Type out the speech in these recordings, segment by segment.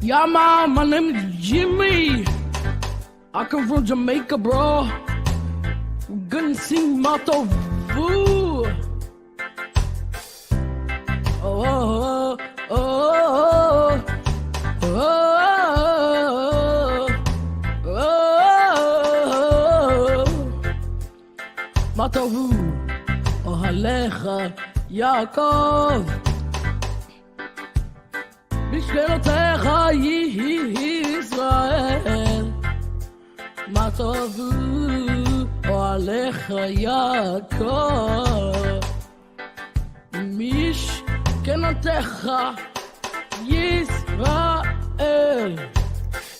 Yeah, man, my name is Jimmy. I come from Jamaica, bro. Gonna sing Mato Vu. Oh, oh, oh, oh, oh, oh. Mato Vu. Oh, Alecha, Yaakov. בשכנותיך ישראל, מה טובו אוהליך יעקב. משכנותיך ישראל.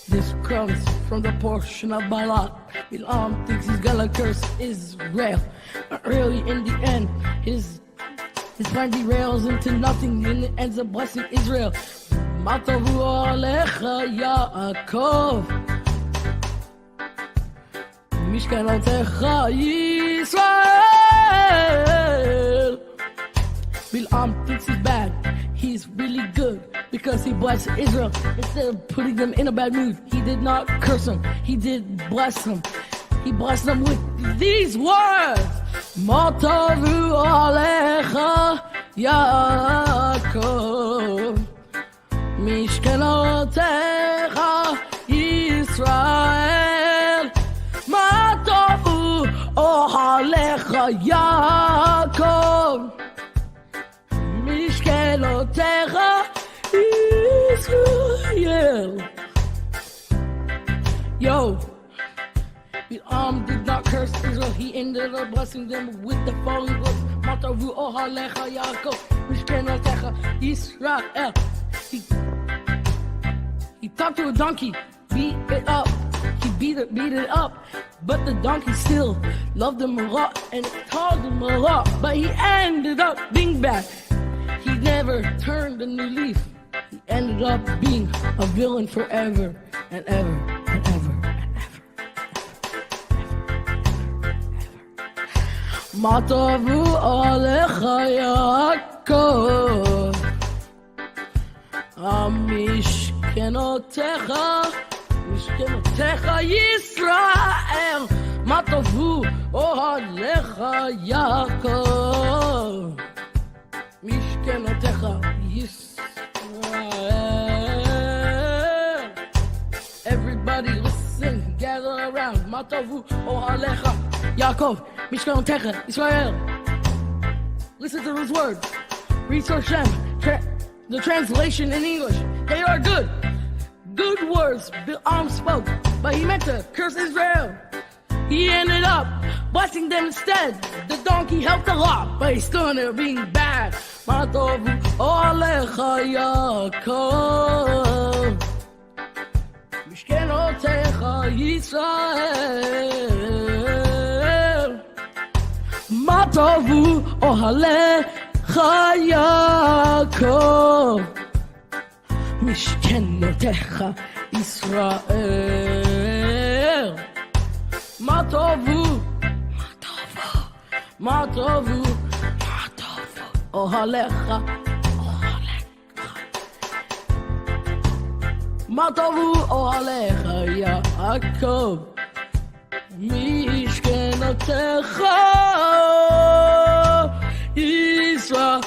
This comes from the portion of Balak. Bilam thinks he's gonna curse Israel, but really in the end, his plan derails into nothing and it ends up blessing Israel. Matavu alecha Yaakov, Mishkanotecha Yisrael. Bilam thinks he's bad. He's really good because he blessed Israel instead of putting them in a bad mood. He did not curse them. He did bless them. He blessed them with these words. Matavu alecha Yaakov, Mishkanotecha Yisrael. Matavu alecha Yaakov, Mishkanotecha Yisrael. Yo, Bilam did not curse Israel. He ended up blessing them with the following words. Matavu ohalecha Yaakov, Mishkenotecha Yisrael. He talked to a donkey, beat it up. He beat it up. But the donkey still loved him a lot and told him a lot. But he ended up being bad. He never turned a new leaf. He ended up being a villain forever and ever and ever. Matavu alecha Yaakov, Mishkenotecha Yisrael. Matavu alecha Yaakov, Mishkenotecha Yisrael. Everybody listen, gather around. Matavu alecha Yaakov, Mishkanotecha Israel. Listen to those words. Read Hashem, the translation in English. They are good. Good words Bilam spoke, but he meant to curse Israel. He ended up blessing them instead. The donkey helped a lot, but he still ended up being bad. Matavu alecha Yaakov, Mishkanotecha Yisrael. Matavu ohalecha Yaakov, Mishkenotecha Yisrael. Matavu ohalecha Matavu ohalecha Yaakov, Mishkenotecha Israel.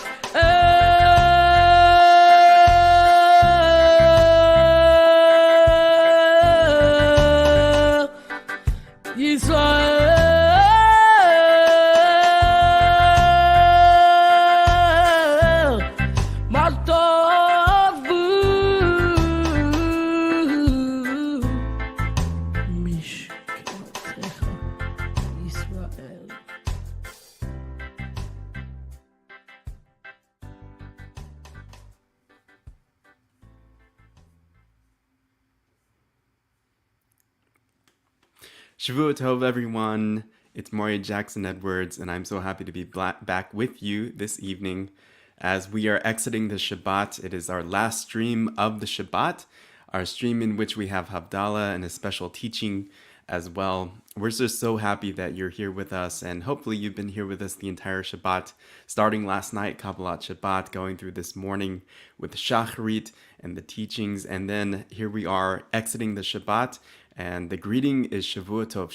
Shavua Tov, everyone. It's Maria Jackson Edwards, and I'm so happy to be back with you this evening as we are exiting the Shabbat. It is our last stream of the Shabbat, our stream in which we have Havdalah and a special teaching as well. We're just so happy that you're here with us, and hopefully you've been here with us the entire Shabbat, starting last night, Kabbalat Shabbat, going through this morning with Shacharit and the teachings, and then here we are exiting the Shabbat, and the greeting is Shavua Tov.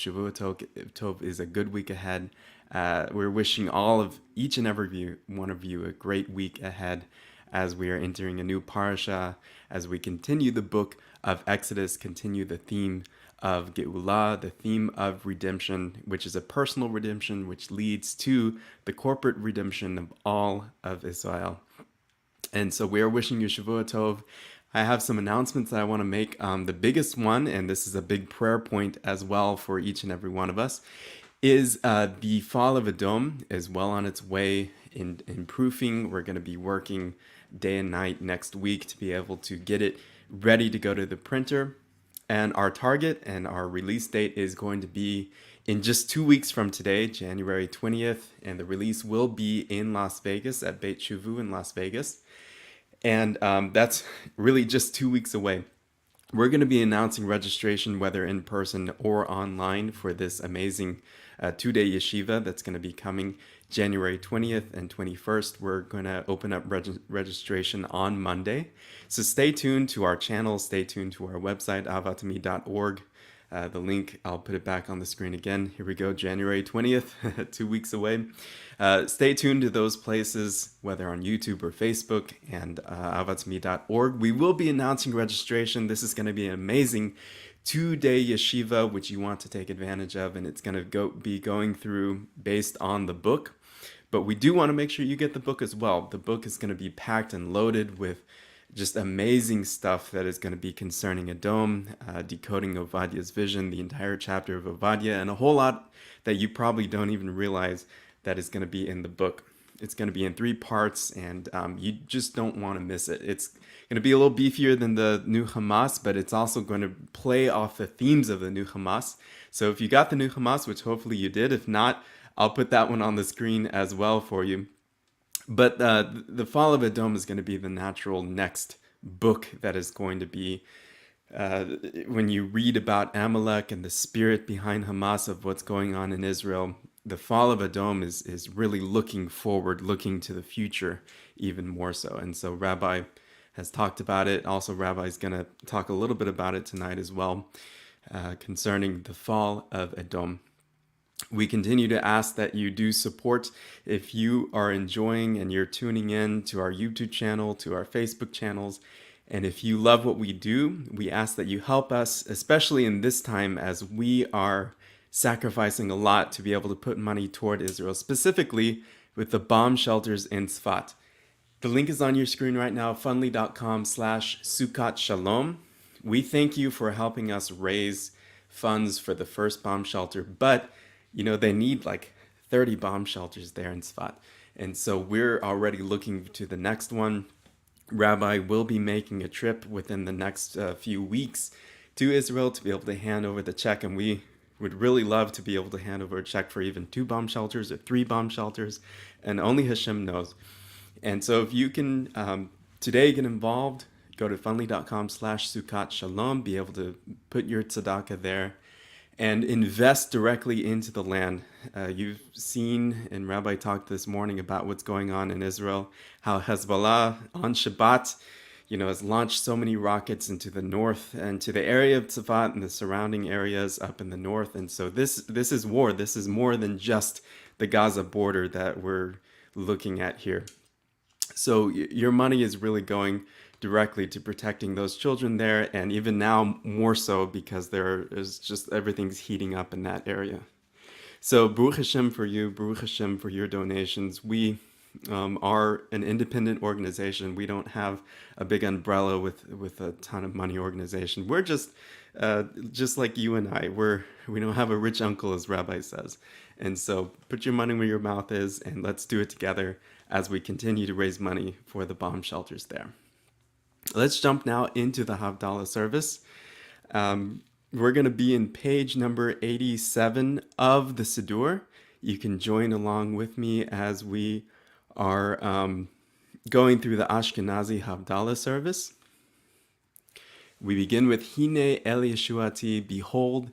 Tov is a good week ahead. We're wishing all of each and every one of you a great week ahead as we are entering a new parasha, as we continue the book of Exodus, continue the theme of Geulah, the theme of redemption, which is a personal redemption, which leads to the corporate redemption of all of Israel. And so we are wishing you Shavua Tov. I have some announcements that I want to make. The biggest one, and this is a big prayer point as well for each and every one of us, is the fall of Edom is well on its way in proofing. We're going to be working day and night next week to be able to get it ready to go to the printer. And our target and our release date is going to be in just 2 weeks from today, January 20th. And the release will be in Las Vegas at Beit Shuvu in Las Vegas. And that's really just 2 weeks away. We're going to be announcing registration, whether in person or online, for this amazing 2-day yeshiva that's going to be coming January 20th and 21st. We're going to open up registration on Monday. So stay tuned to our channel, stay tuned to our website, avatami.org. The link, I'll put it back on the screen again. Here we go, January 20th, 2 weeks away. Stay tuned to those places, whether on YouTube or Facebook, and avatami.org. We will be announcing registration. This is going to be an amazing 2-day yeshiva, which you want to take advantage of, and it's going to be going through based on the book. But we do want to make sure you get the book as well. The book is going to be packed and loaded with just amazing stuff that is going to be concerning Edom, decoding Ovadiah's vision, the entire chapter of Ovadiah, and a whole lot that you probably don't even realize that is going to be in the book. It's going to be in 3 parts, and you just don't want to miss it. It's going to be a little beefier than the new Hamas, but it's also going to play off the themes of the new Hamas. So if you got the new Hamas, which hopefully you did, if not, I'll put that one on the screen as well for you. But the Fall of Edom is going to be the natural next book that is going to be, when you read about Amalek and the spirit behind Hamas of what's going on in Israel, the Fall of Edom is really looking forward, looking to the future even more so. And so Rabbi has talked about it. Also, Rabbi is going to talk a little bit about it tonight as well, concerning the Fall of Edom. We continue to ask that you do support. If you are enjoying and you're tuning in to our YouTube channel, to our Facebook channels, and if you love what we do, we ask that you help us, especially in this time as we are sacrificing a lot to be able to put money toward Israel, specifically with the bomb shelters in Tzfat. The link is on your screen right now, fundly.com/Sukkot Shalom. We thank you for helping us raise funds for the first bomb shelter, but you know, they need like 30 bomb shelters there in Tzfat. And so we're already looking to the next one. Rabbi will be making a trip within the next few weeks to Israel to be able to hand over the check. And we would really love to be able to hand over a check for even 2 bomb shelters or 3 bomb shelters. And only Hashem knows. And so if you can today get involved, go to fundly.com/Sukkot Shalom, be able to put your tzedakah there and invest directly into the land. You've seen, and Rabbi talked this morning about what's going on in Israel, how Hezbollah on Shabbat, has launched so many rockets into the north and to the area of Tzfat and the surrounding areas up in the north. And so this is war. This is more than just the Gaza border that we're looking at here. So your money is really going directly to protecting those children there, and even now more so because there is just everything's heating up in that area. So Baruch Hashem for you, Baruch Hashem for your donations. We are an independent organization. We don't have a big umbrella with a ton of money organization. We're just like you and I. We don't have a rich uncle, as Rabbi says. And so put your money where your mouth is, and let's do it together as we continue to raise money for the bomb shelters there. Let's jump now into the Havdalah service. We're going to be in page number 87 of the Siddur. You can join along with me as we are going through the Ashkenazi Havdalah service. We begin with Hine El Yeshuati, behold,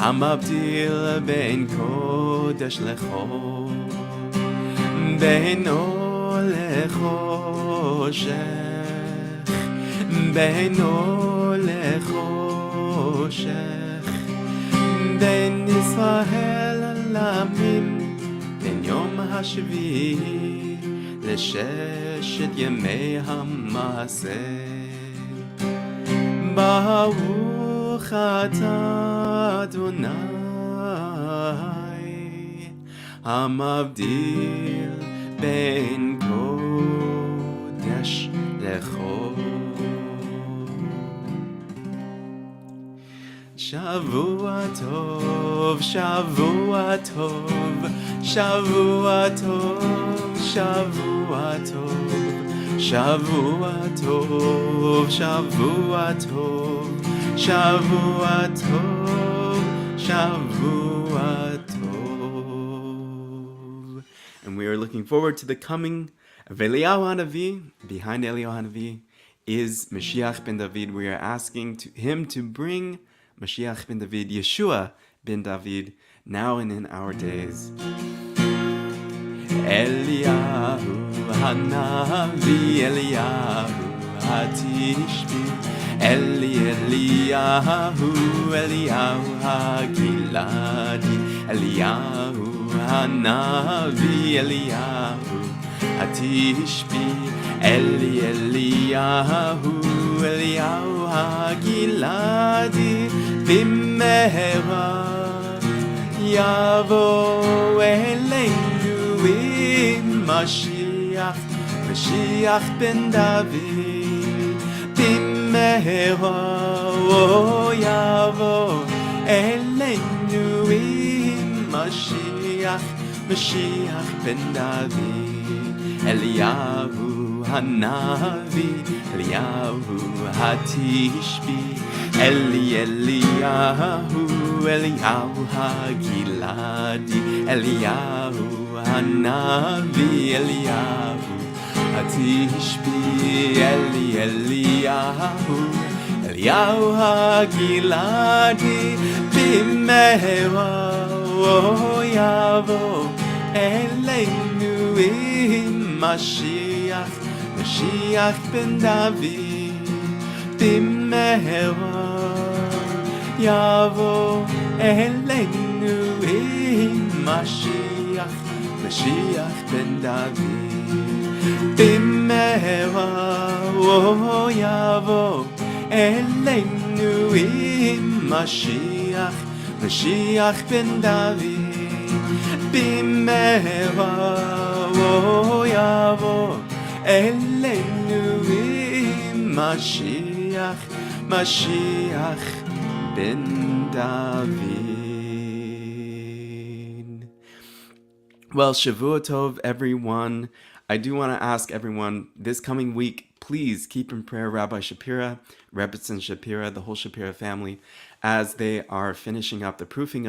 המבדיל בין קודש לחול, בין אור לחושך, בין אור לחושך, בין ישראל לעמים, בין יום השביעי לששת ימי המעשה. ברוך אתה אדוני המבדיל בין קודש לחול. שבוע טוב, שבוע טוב, שבוע טוב, שבוע טוב, שבוע טוב, שבוע טוב, שבוע טוב, שבוע טוב. And we are looking forward to the coming of Eliyahu Hanavi. Behind Eliyahu Hanavi is Mashiach ben David. We are asking him to bring Mashiach ben David, Yeshua ben David, now and in our days. Eliyahu Hanavi, Eliyahu Hatishbi, Eliyahu, Eliyahu Hagiladi, Eliyahu Hanavi, Eliyahu Hatishbi, Eliyahu, Eliyahu Hagiladi, Bimehera Yavo Eleinu Mashiach, Mashiach ben David, Bimehera Yavo Eleinu Mashiach, Mashiach ben David, Eliyahu Hanavi, Eliyahu Hatishbi, Eliyahu, Eliyahu Hagiladi, Eliyahu Hanavi, Eliyahu Hatishbi, Eliyahu, Eliyahu Hagiladi, Bimehera Yavo Eleinu Mashiach, Mashiach ben David, Bimehera Yavo Eleinu Mashiach, Mashiach ben David, Bimehera Yavo Eleinu Mashiach, Mashiach ben David, Bimehera Yavo Eleinu Mashiach, Mashiach ben David. Well, Shavua Tov, everyone. I do want to ask everyone this coming week, please keep in prayer Rabbi Shapira, Rebbetzin Shapira, the whole Shapira family, as they are finishing up the proofing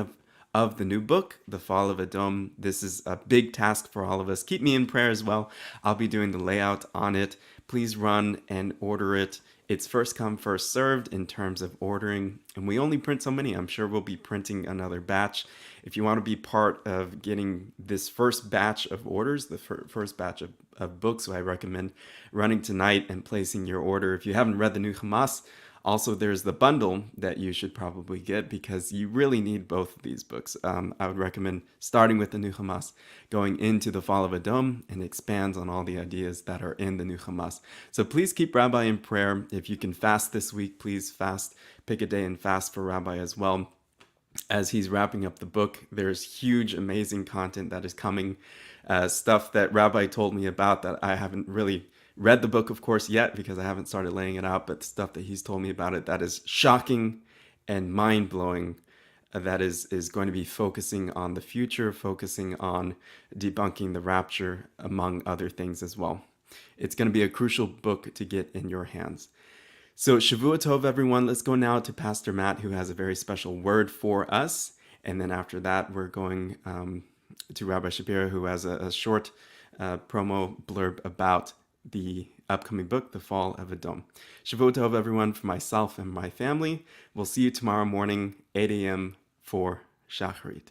of the new book, The Fall of Edom. This is a big task for all of us. Keep me in prayer as well. I'll be doing the layout on it. Please run and order it. It's first come, first served in terms of ordering. And we only print so many. I'm sure we'll be printing another batch. If you want to be part of getting this first batch of orders, the first batch of books, I recommend running tonight and placing your order. If you haven't read the New Hamas, also there's the bundle that you should probably get because you really need both of these books. I would recommend starting with the New Hamas, going into the Fall of Edom, and expands on all the ideas that are in the New Hamas. So please keep Rabbi in prayer. If you can fast this week, please fast. Pick a day and fast for Rabbi as well. As he's wrapping up the book, there's huge, amazing content that is coming. Stuff that Rabbi told me about that I haven't really read the book, of course, yet because I haven't started laying it out, but stuff that he's told me about it that is shocking and mind-blowing, that is going to be focusing on the future, focusing on debunking the rapture, among other things as well. It's going to be a crucial book to get in your hands. So Shavua Tov, everyone. Let's go now to Pastor Matt, who has a very special word for us. And then after that, we're going to Rabbi Shapira, who has a short promo blurb about the upcoming book, The Fall of Edom. Shavua Tov, everyone, for myself and my family. We'll see you tomorrow morning, 8 a.m. for Shachrit.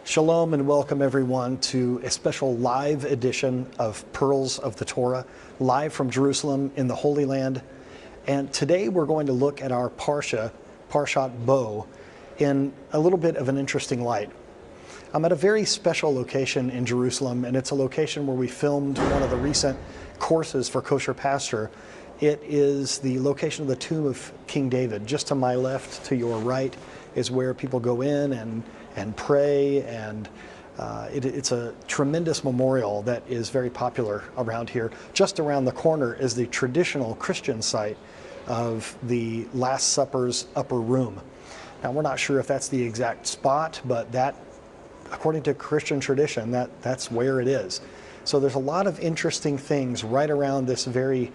Shalom and welcome everyone to a special live edition of Pearls of the Torah, live from Jerusalem in the Holy Land. And today we're going to look at our Parshat Bo, in a little bit of an interesting light. I'm at a very special location in Jerusalem, and it's a location where we filmed one of the recent courses for Kosher Pastor. It is the location of the tomb of King David. Just to my left, to your right, is where people go in and pray, and it's a tremendous memorial that is very popular around here. Just around the corner is the traditional Christian site of the Last Supper's upper room. Now, we're not sure if that's the exact spot, but that, according to Christian tradition, that's where it is. So there's a lot of interesting things right around this very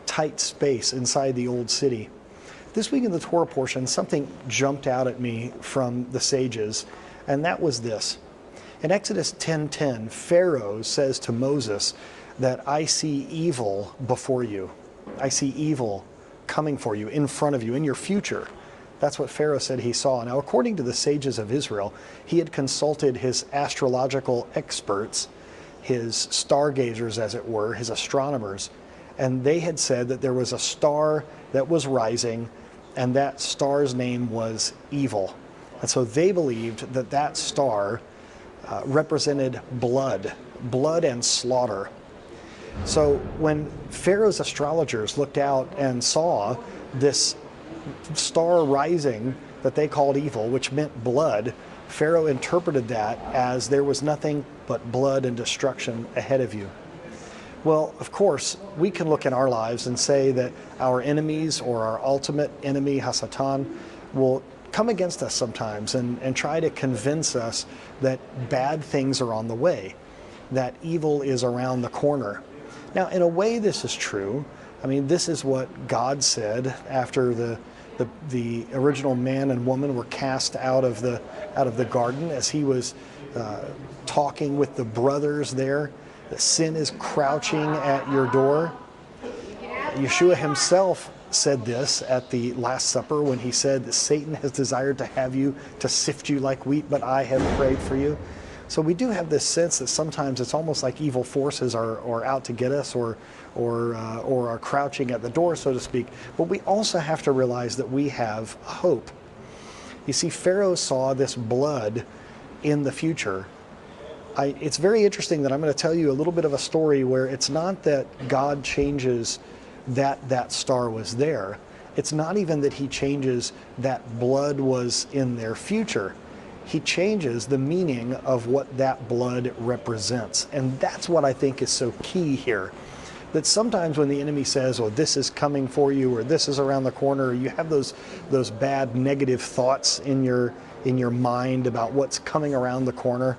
tight space inside the old city. This week in the Torah portion, something jumped out at me from the sages, and that was this. In Exodus 10:10, Pharaoh says to Moses that I see evil before you. I see evil coming for you, in front of you, in your future. That's what Pharaoh said he saw. Now, according to the sages of Israel, he had consulted his astrological experts, his stargazers, as it were, his astronomers, and they had said that there was a star that was rising, and that star's name was Evil. And so they believed that that star represented blood and slaughter. So when Pharaoh's astrologers looked out and saw this star rising that they called evil, which meant blood, Pharaoh interpreted that as there was nothing but blood and destruction ahead of you. Well, of course, we can look in our lives and say that our enemies or our ultimate enemy, Hasatan, will come against us sometimes and try to convince us that bad things are on the way, that evil is around the corner. Now, in a way, this is true. I mean, this is what God said after the original man and woman were cast out of the garden, as he was talking with the brothers there. The sin is crouching at your door. Yeshua himself said this at the Last Supper when he said that Satan has desired to have you, to sift you like wheat, but I have prayed for you. So we do have this sense that sometimes it's almost like evil forces are out to get us or are crouching at the door, so to speak. But we also have to realize that we have hope. You see, Pharaoh saw this blood in the future. It's very interesting that I'm going to tell you a little bit of a story where it's not that God changes that star was there. It's not even that he changes that blood was in their future. He changes the meaning of what that blood represents. And that's what I think is so key here. That sometimes when the enemy says, oh, this is coming for you, or this is around the corner, or you have those bad negative thoughts in your mind about what's coming around the corner.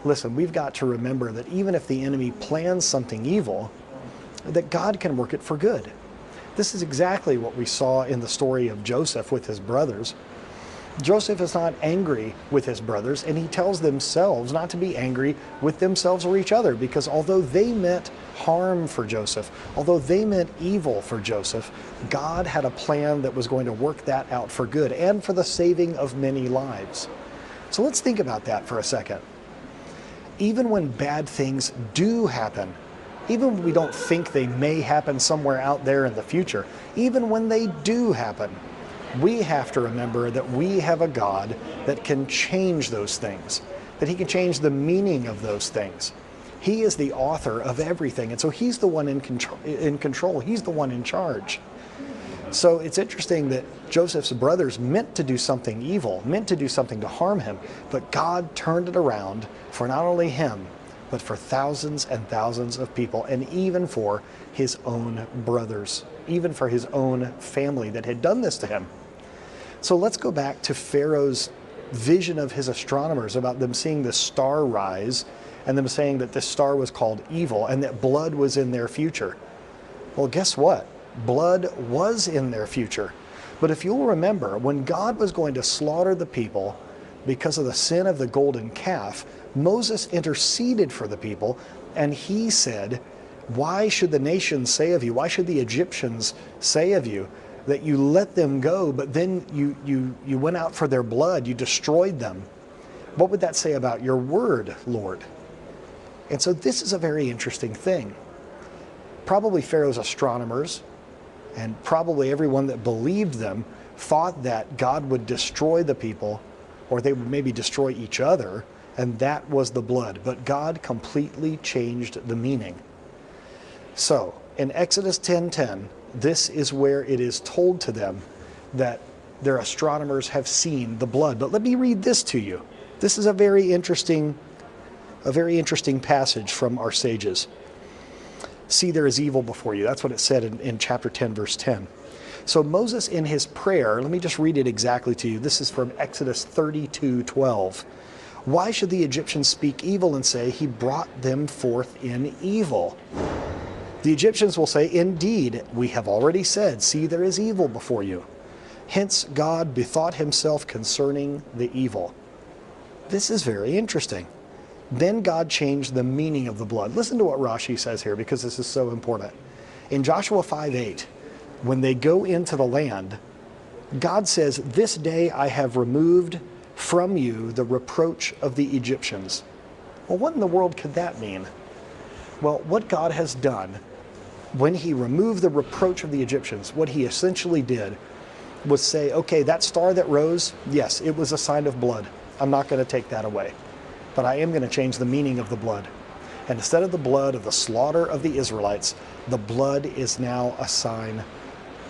Listen, we've got to remember that even if the enemy plans something evil, that God can work it for good. This is exactly what we saw in the story of Joseph with his brothers. Joseph is not angry with his brothers, and he tells themselves not to be angry with themselves or each other, because although they meant harm for Joseph, although they meant evil for Joseph, God had a plan that was going to work that out for good and for the saving of many lives. So let's think about that for a second. Even when bad things do happen, even when we don't think they may happen somewhere out there in the future, even when they do happen, we have to remember that we have a God that can change those things, that he can change the meaning of those things. He is the author of everything, and so he's the one in control. He's the one in charge. So it's interesting that Joseph's brothers meant to do something evil, meant to do something to harm him, but God turned it around for not only him, but for thousands and thousands of people, and even for his own brothers, even for his own family that had done this to him. So let's go back to Pharaoh's vision of his astronomers about them seeing the star rise and them saying that this star was called evil and that blood was in their future. Well, guess what? Blood was in their future. But if you'll remember, when God was going to slaughter the people because of the sin of the golden calf, Moses interceded for the people, and he said, why should the nations say of you, why should the Egyptians say of you that you let them go, but then you went out for their blood, you destroyed them. What would that say about your word, Lord? And so this is a very interesting thing. Probably Pharaoh's astronomers and probably everyone that believed them thought that God would destroy the people, or they would maybe destroy each other, and that was the blood. But God completely changed the meaning. So in Exodus 10:10, this is where it is told to them that their astronomers have seen the blood. But let me read this to you. This is a very interesting passage from our sages. See, there is evil before you. That's what it said in chapter 10, verse 10. So Moses in his prayer, let me just read it exactly to you. This is from Exodus 32:12. Why should the Egyptians speak evil and say, he brought them forth in evil? The Egyptians will say, indeed, we have already said, see, there is evil before you. Hence, God bethought himself concerning the evil. This is very interesting. Then God changed the meaning of the blood. Listen to what Rashi says here, because this is so important. In Joshua 5:8, when they go into the land, God says, this day I have removed from you the reproach of the Egyptians. Well, what in the world could that mean? Well, what God has done, when he removed the reproach of the Egyptians, what he essentially did was say, okay, that star that rose, yes, it was a sign of blood. I'm not going to take that away. But I am going to change the meaning of the blood. And instead of the blood of the slaughter of the Israelites, the blood is now a sign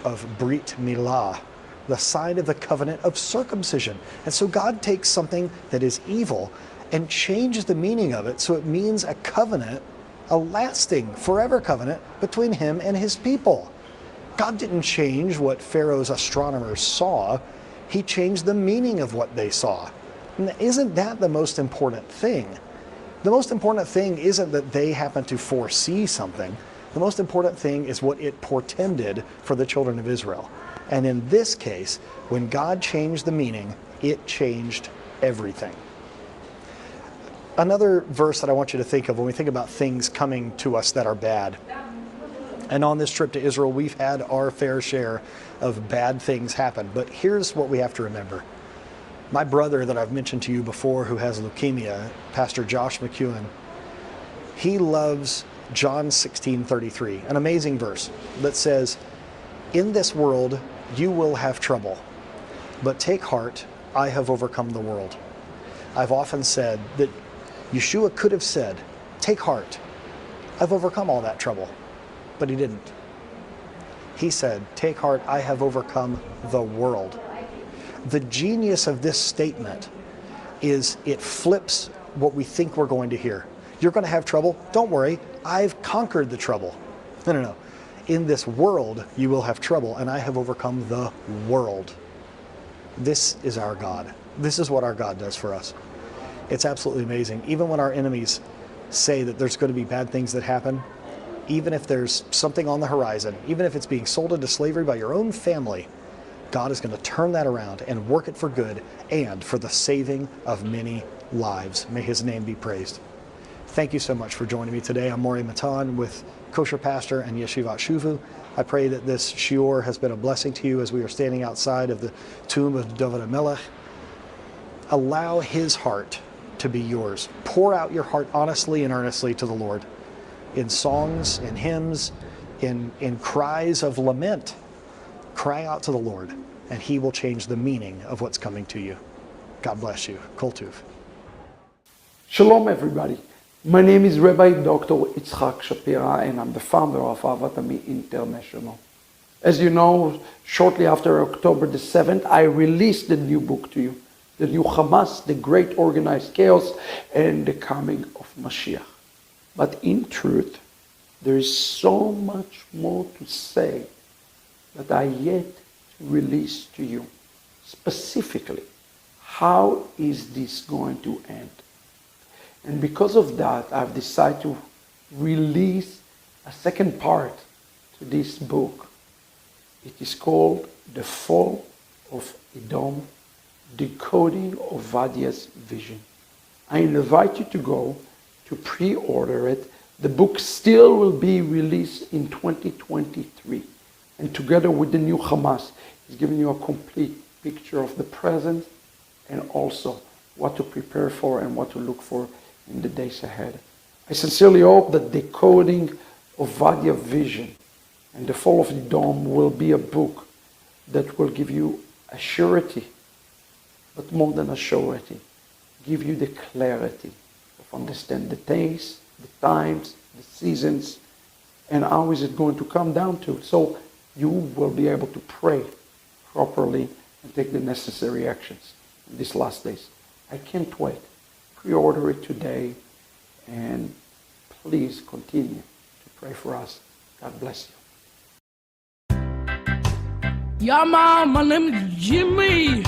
of Brit Milah, the sign of the covenant of circumcision. And so God takes something that is evil and changes the meaning of it so it means a covenant, a lasting, forever covenant between him and his people. God didn't change what Pharaoh's astronomers saw. He changed the meaning of what they saw. And isn't that the most important thing? The most important thing isn't that they happen to foresee something. The most important thing is what it portended for the children of Israel. And in this case, when God changed the meaning, it changed everything. Another verse that I want you to think of when we think about things coming to us that are bad. And on this trip to Israel, we've had our fair share of bad things happen. But here's what we have to remember. My brother that I've mentioned to you before who has leukemia, Pastor Josh McEwen, he loves John 16:33, an amazing verse that says, in this world you will have trouble, but take heart, I have overcome the world. I've often said that Yeshua could have said, take heart, I've overcome all that trouble, but he didn't. He said, take heart, I have overcome the world. The genius of this statement is it flips what we think we're going to hear. You're going to have trouble. Don't worry. I've conquered the trouble. No. In this world, you will have trouble, and I have overcome the world. This is our God. This is what our God does for us. It's absolutely amazing. Even when our enemies say that there's going to be bad things that happen, even if there's something on the horizon, even if it's being sold into slavery by your own family, God is going to turn that around and work it for good and for the saving of many lives. May his name be praised. Thank you so much for joining me today. I'm Maury Matan with Kosher Pastor and Yeshivat Shuvu. I pray that this shiur has been a blessing to you as we are standing outside of the tomb of David HaMelech. Allow his heart to be yours. Pour out your heart honestly and earnestly to the Lord in songs, in hymns, in cries of lament. Cry out to the Lord, and he will change the meaning of what's coming to you. God bless you. Kol Tuv. Shalom, everybody. My name is Rabbi Dr. Yitzchak Shapira, and I'm the founder of Havdalah International. As you know, shortly after October the 7th, I released the new book to you, the new Hamas, the Great Organized Chaos, and the Coming of Mashiach. But in truth, there is so much more to say that I yet release to you. Specifically, how is this going to end? And because of that, I've decided to release a second part to this book. It is called The Fall of Edom, Decoding Ovadiah's Vision. I invite you to go to pre-order it. The book still will be released in 2023. And together with the new Hamas, he's giving you a complete picture of the present and also what to prepare for and what to look for in the days ahead. I sincerely hope that Decoding Ovadia Vision and the Fall of the Dome will be a book that will give you a surety, but more than a surety, give you the clarity of understand the days, the times, the seasons, and how is it going to come down to. So you will be able to pray properly and take the necessary actions in these last days. I can't wait. Pre-order it today, and please continue to pray for us. God bless you. Yeah, man, my name is Jimmy.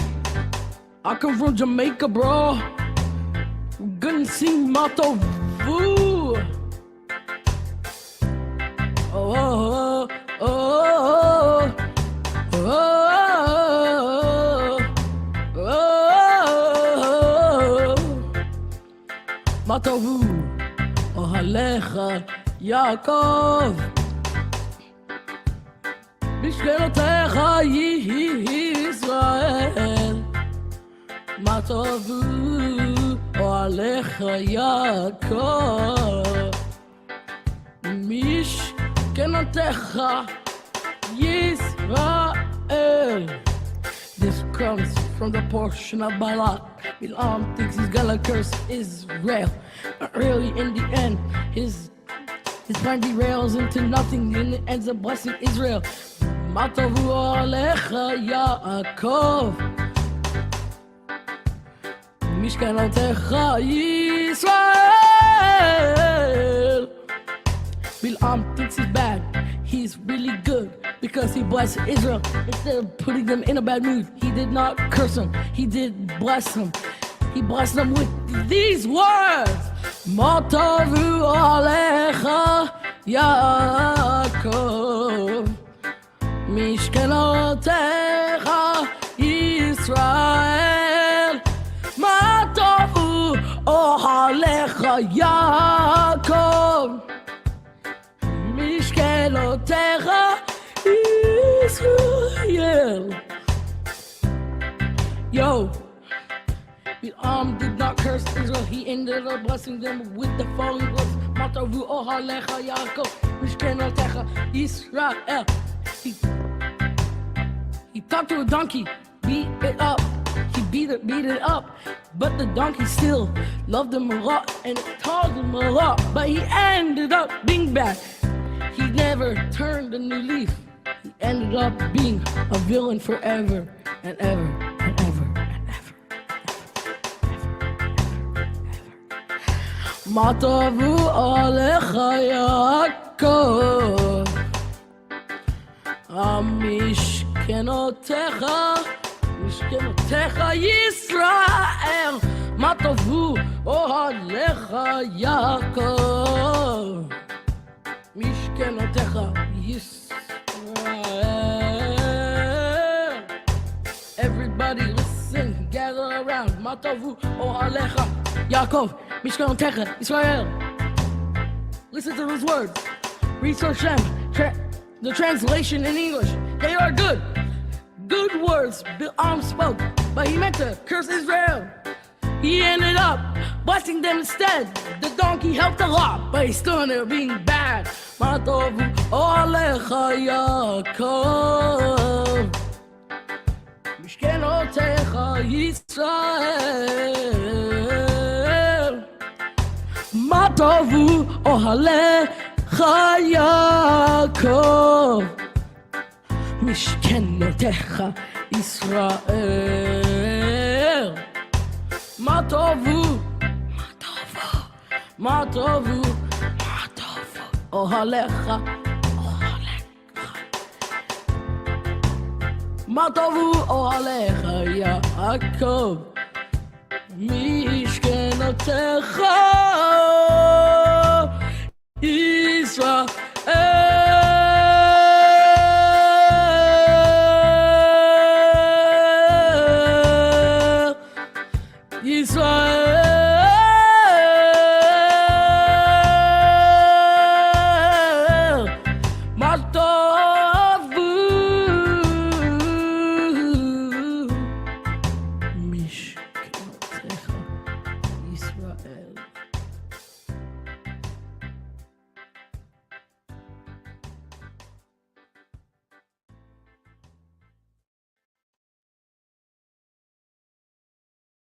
I come from Jamaica, bro. Gonna sing Mato Vu. Oh, oh, oh, oh, oh, oh. Mato Vu. Oh, Alecha, Yaakov. בשכנותיך ישראל, מה טובו אוהליך יעקב. משכנותיך ישראל. This comes from the portion of Balak. Bilam thinks he's gonna curse Israel, but really in the end, his plan derails into nothing and it ends up blessing Israel. Matavu alecha Yaakov, Mishkanotecha Yisrael. Bilam thinks he's bad, he's really good because he blessed Israel instead of putting them in a bad mood. He did not curse them, he did bless them. He blessed them with these words. Matavu alecha Yaakov, Mishkenotecha Yisrael. Matavu alecha Yaakov, Mishkenotecha Yisrael. Yo, Bilam did not curse Israel, he ended up blessing them with the following words. Matavu ohalecha Yaakov, Mishkenotecha Yisrael. He talked to a donkey, beat it up. He beat it up. But the donkey still loved him a lot and it taught him a lot. But he ended up being bad. He never turned a new leaf. He ended up being a villain forever and ever and ever. Matavu alecha Yaakov, Mishkenotecha Yisrael. Matavu alecha Yaakov, Mishkenotecha Yisrael. Everybody listen, gather around. Matavu alecha Yaakov, Mishkenotecha Israel. Listen to those words. Research them. The translation in English. They are good. Good words Bilam spoke, but he meant to curse Israel. He ended up blessing them instead. The donkey helped a lot, but he still ended up being bad. Matavu alecha Yaakov, Mishkenotecha Yisrael. Matavu ohalecha Yaakov, Mishkenotecha Yisrael. Matavu ohalecha Matavu ohalecha Yaakov, Mishkenotecha Israel.